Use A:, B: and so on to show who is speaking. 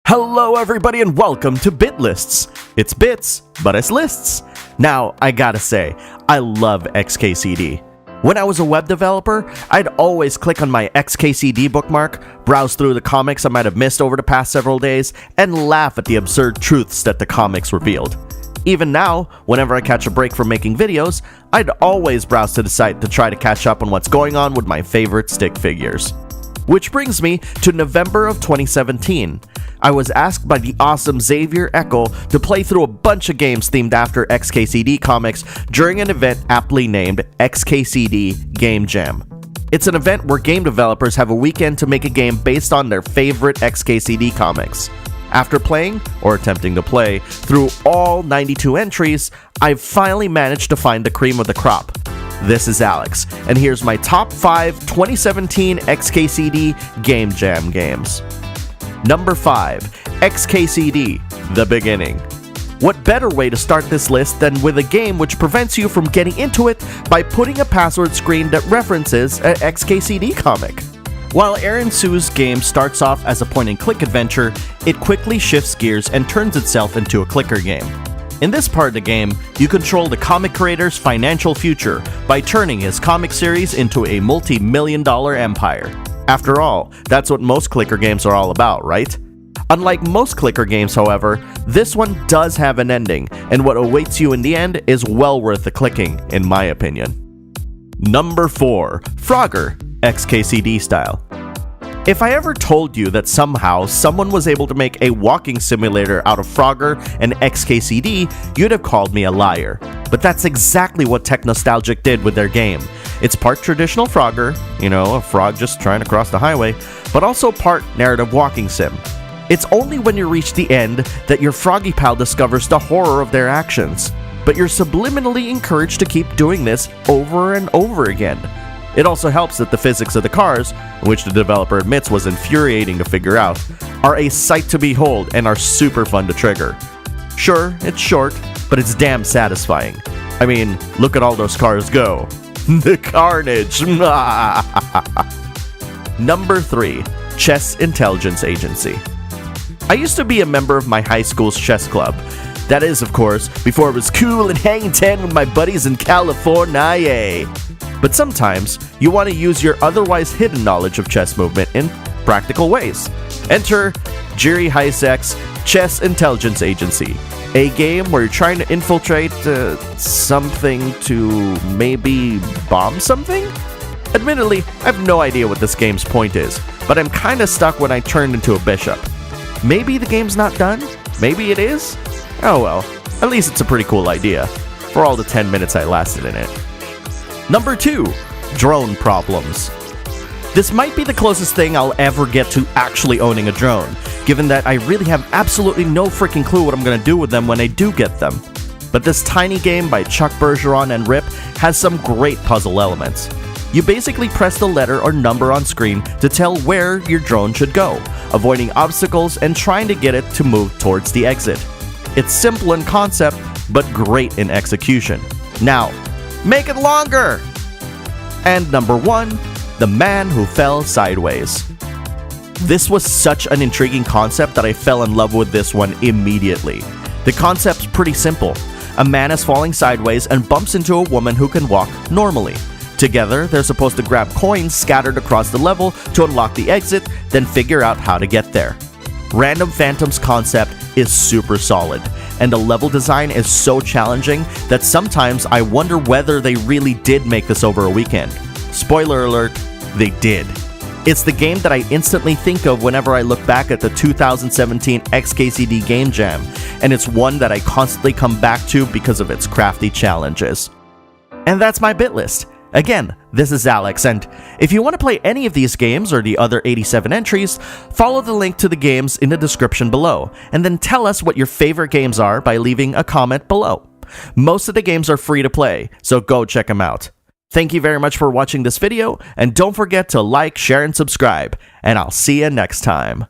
A: Hello everybody and welcome to Bit Lists. It's bits, but it's lists. Now, I gotta say, I love Xkcd. When I was a web developer, I'd always click on my Xkcd bookmark, browse through the comics I might have missed over the past several days, and laugh at the absurd truths that the comics revealed. Even now, whenever I catch a break from making videos, I'd always browse to the site to try to catch up on what's going on with my favorite stick figures. Which brings me to November of 2017. I was asked by the awesome Xavier Ekkel to play through a bunch of games themed after Xkcd comics during an event aptly named Xkcd Game Jam. It's an event where game developers have a weekend to make a game based on their favorite Xkcd comics. After playing, or attempting to play, through all 92 entries, I've finally managed to find the cream of the crop. This is Alex, and here's my top 5 2017 Xkcd Game Jam games. Number 5. Xkcd The Beginning. What better way to start this list than with a game which prevents you from getting into it by putting a password screen that references an Xkcd comic? While Aaron Su's game starts off as a point-and-click adventure, it quickly shifts gears and turns itself into a clicker game. In this part of the game, you control the comic creator's financial future by turning his comic series into a multi-million-dollar empire. After all, that's what most clicker games are all about, right? Unlike most clicker games, however, this one does have an ending, and what awaits you in the end is well worth the clicking, in my opinion. Number 4. Frogger, Xkcd style. If I ever told you that somehow someone was able to make a walking simulator out of Frogger and Xkcd, you'd have called me a liar. But that's exactly what Technostalgic did with their game. It's part traditional Frogger, a frog just trying to cross the highway, but also part narrative walking sim. It's only when you reach the end that your froggy pal discovers the horror of their actions, but you're subliminally encouraged to keep doing this over and over again. It also helps that the physics of the cars, which the developer admits was infuriating to figure out, are a sight to behold and are super fun to trigger. Sure, it's short, but it's damn satisfying. I mean, look at all those cars go. The carnage! Number 3. Chess Intelligence Agency. I used to be a member of my high school's chess club. That is, of course, before it was cool and hanging 10 with my buddies in California. But sometimes, you want to use your otherwise hidden knowledge of chess movement in practical ways. Enter Jiri Heisek's Chess Intelligence Agency, a game where you're trying to infiltrate something to maybe bomb something? Admittedly, I have no idea what this game's point is, but I'm kinda stuck when I turned into a bishop. Maybe the game's not done? Maybe it is? Oh well, at least it's a pretty cool idea, for all the 10 minutes I lasted in it. Number 2. Drone Problems. This might be the closest thing I'll ever get to actually owning a drone, given that I really have absolutely no freaking clue what I'm gonna do with them when I do get them. But this tiny game by Chuck Bergeron and Rip has some great puzzle elements. You basically press the letter or number on screen to tell where your drone should go, avoiding obstacles and trying to get it to move towards the exit. It's simple in concept, but great in execution. Now, make it longer! And number 1, The Man Who Fell Sideways. This was such an intriguing concept that I fell in love with this one immediately. The concept's pretty simple. A man is falling sideways and bumps into a woman who can walk normally. Together, they're supposed to grab coins scattered across the level to unlock the exit, then figure out how to get there. Random Phantoms concept is super solid, and the level design is so challenging that sometimes I wonder whether they really did make this over a weekend. Spoiler alert, they did. It's the game that I instantly think of whenever I look back at the 2017 Xkcd Game Jam, and it's one that I constantly come back to because of its crafty challenges. And that's my bit list. Again, this is Alex, and if you want to play any of these games or the other 87 entries, follow the link to the games in the description below, and then tell us what your favorite games are by leaving a comment below. Most of the games are free to play, so go check them out. Thank you very much for watching this video, and don't forget to like, share, and subscribe, and I'll see you next time.